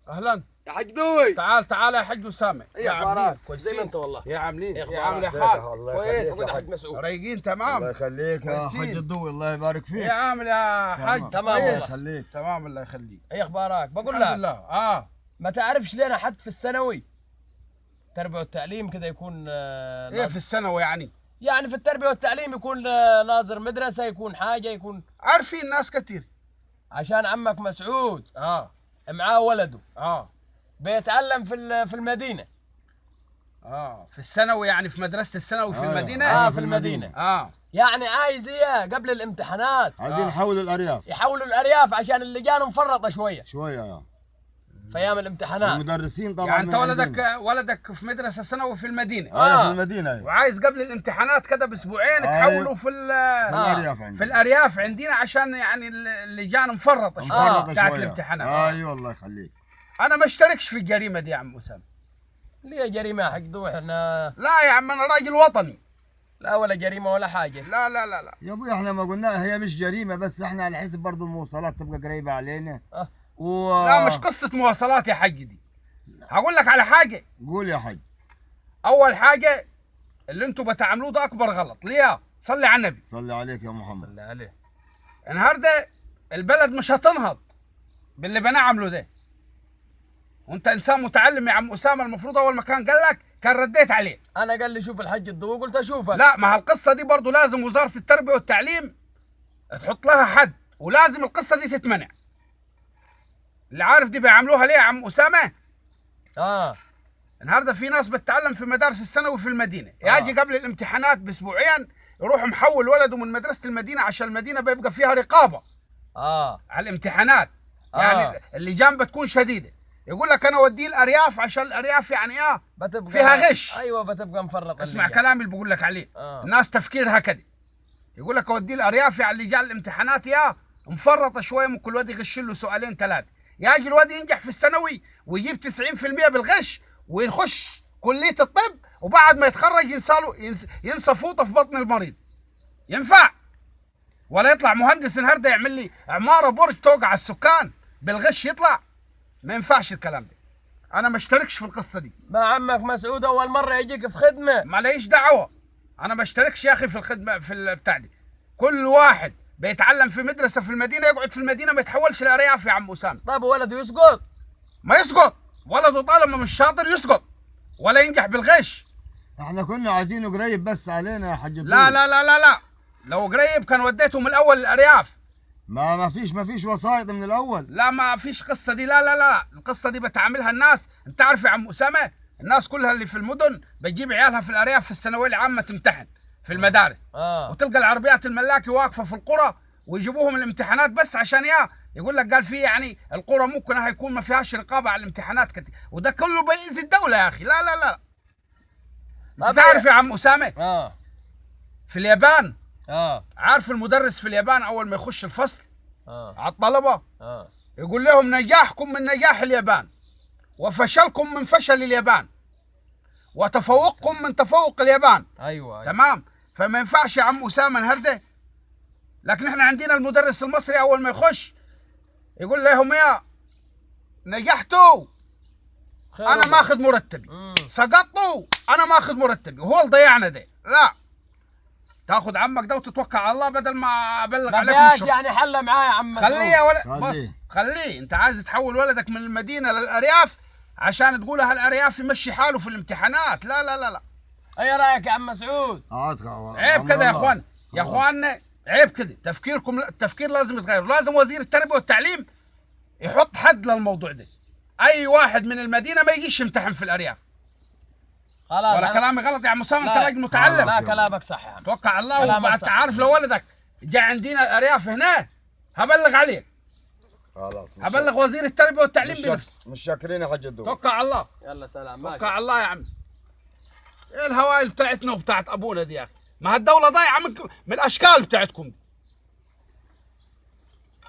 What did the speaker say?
اهلا يا حاج دوي. تعال تعال يا حاج اسامه. يا اخبارك؟ زي ما انت والله. يا عاملين يا يا عامل أخبارك؟ حال كويس. خد يا حاج مسعود. رايقين تمام. الله يخليك يا كويسين. حاج الضوي، الله يبارك فيك. يا عامل يا حاج تمام الله والله. يخليك. تمام الله يخليك. اي اخبارك؟ بقول الحمد لك لله. ما تعرفش لنا حد في الثانوي التربيه والتعليم كده يكون ايه في الثانوي يعني؟ يعني في التربيه والتعليم يكون ناظر مدرسه، يكون حاجه، يكون عارفين ناس كتير. عشان عمك مسعود اه معاه ولده اه بيتعلم في المدينه. في الثانوي يعني في مدرسه الثانوي في المدينه. في المدينه. اه يعني عايز ايه قبل الامتحانات عايزين نحول الارياف يحولوا الارياف عشان اللجان مفرطه شويه شويه في ايام الامتحانات. المدرسين طبعا. يعني انت من عندنا. ولدك في مدرسه ثانوي في المدينه. في المدينه ايوه. وعايز قبل الامتحانات كده باسبوعين تحولوا في الارياف عندنا. في الارياف عندنا عشان يعني اللجان مفرطه مفرطه بتاعت شويه الامتحانات. ايوه الله يخليك. انا ما اشتركش في الجريمه دي يا عم اسامه. ليه جريمه يا حق دوح؟ احنا لا يا عم انا راجل وطني. لا ولا جريمه ولا حاجه. لا لا لا لا يا ابوي احنا ما قلنا هي مش جريمه، بس احنا على حسب برضه المواصلات تبقى قريبه علينا. لا مش قصه مواصلات يا حق دي. هقول لك على حاجه. قول يا حاج. اول حاجه اللي انتم بتعملوه ده اكبر غلط. ليه؟ صلي على النبي. صلي عليك يا محمد. صلي عليه. النهارده البلد مش هتنهض باللي بنعمله ده. وانت انسان متعلم يا عم اسامه، المفروض اول ما كان قال لك كان رديت عليه. انا قال لي شوف الحج الضوء قلت اشوفه. لا ما هالقصه دي برضه لازم وزاره التربيه والتعليم تحط لها حد، ولازم القصه دي تتمنع. اللي عارف دي بيعملوها ليه يا عم اسامه؟ النهارده في ناس بتتعلم في مدارس الثانوي في المدينه، يجي قبل الامتحانات باسبوعين يروح محول ولده من مدرسه المدينه عشان المدينه بيبقى فيها رقابه على الامتحانات. يعني اللجان بتكون شديده. يقول لك انا اوديه الارياف عشان الارياف يعني بتبقى فيها غش. ايوه بتبقى مفرطه. اسمع كلامي اللي بقول لك عليه. الناس تفكيرها كده. يقول لك اوديه الارياف يعني لجان الامتحانات مفرطه شويه، ممكن الواد يغش له سؤالين ثلاثه. يجي الواد ينجح في الثانوي ويجيب 90% بالغش ويخش كليه الطب، وبعد ما يتخرج ينسى فوطه في بطن المريض. ينفع؟ ولا يطلع مهندس النهارده يعمل لي عماره برج توقع السكان بالغش يطلع؟ ما ينفعش الكلام ده. انا ما اشتركش في القصه دي. ما عمك مسعود اول مره يجيك في خدمه. ما ليش دعوه. انا ما اشتركش يا اخي في الخدمه في البتاع دي. كل واحد بيتعلم في مدرسه في المدينه يقعد في المدينه، ما يتحولش لارياف يا عم اسامه. طيب ولده يسقط؟ ما يسقط. ولده طالما مش شاطر يسقط ولا ينجح بالغش. احنا كنا عايزينه قريب بس علينا يا حاج الضوي. لا لا لا لا لا، لو قريب كان وديته من الاول الارياف. ما فيش وسايط من الاول. لا ما فيش قصه دي. لا لا لا، القصه دي بتعملها الناس. انت عارف يا عم اسامه الناس كلها اللي في المدن بتجيب عيالها في الارياف في الثانويه العامه تمتحن في المدارس. وتلقى العربيات الملاكي واقفه في القرى ويجيبوهم الامتحانات بس عشان يقول لك قال في يعني القرى ممكن هيكون ما فيهاش رقابه على الامتحانات كتير، وده كله بيأذي الدوله يا اخي. لا لا لا. انت تعرف يا عم اسامه في اليابان عارف المدرس في اليابان اول ما يخش الفصل على الطلبه يقول لهم نجاحكم من نجاح اليابان، وفشلكم من فشل اليابان، وتفوقكم من تفوق اليابان. ايوه تمام. فما ينفعش يا عم اسامه النهارده. لكن احنا عندنا المدرس المصري اول ما يخش يقول لهم نجحتوا انا ماخذ مرتبي، سقطتوا انا ماخذ مرتبي، وهو اللي ضيعنا ده. لا، تاخذ عمك ده وتتوكل على الله بدل ما ابلغ عليكم الشغل. يعني حله معاه يا عم مسعود. خليه يا ولد. بص خليه. انت عايز تحول ولدك من المدينه للارياف عشان تقول هالارياف يمشي حاله في الامتحانات. لا لا لا لا. اي رايك يا عم مسعود؟ عيب كده يا اخوان. يا اخواننا عيب كده. تفكيركم التفكير لازم يتغير. لازم وزير التربيه والتعليم يحط حد للموضوع ده. اي واحد من المدينه ما يجيش يمتحن في الارياف. خلاص. ولا كلامي غلط يا عم اسامه؟ انت راجل متعلم. لا كلامك صح يا عم. توكل على الله. وبعد عارف لو ولدك جاء عندنا الارياف هنا هبلغ عليك. خلاص هبلغ وزير التربيه والتعليم بنفسه. مش شاكرين يا حاج الضوي. توكل على الله. يلا سلام. ماشي. توكل على الله يا عم. ايه الهوايل بتاعتنا وبتاعت ابونا دي يا اخي؟ ما هالدوله ضايعه من الاشكال بتاعتكم.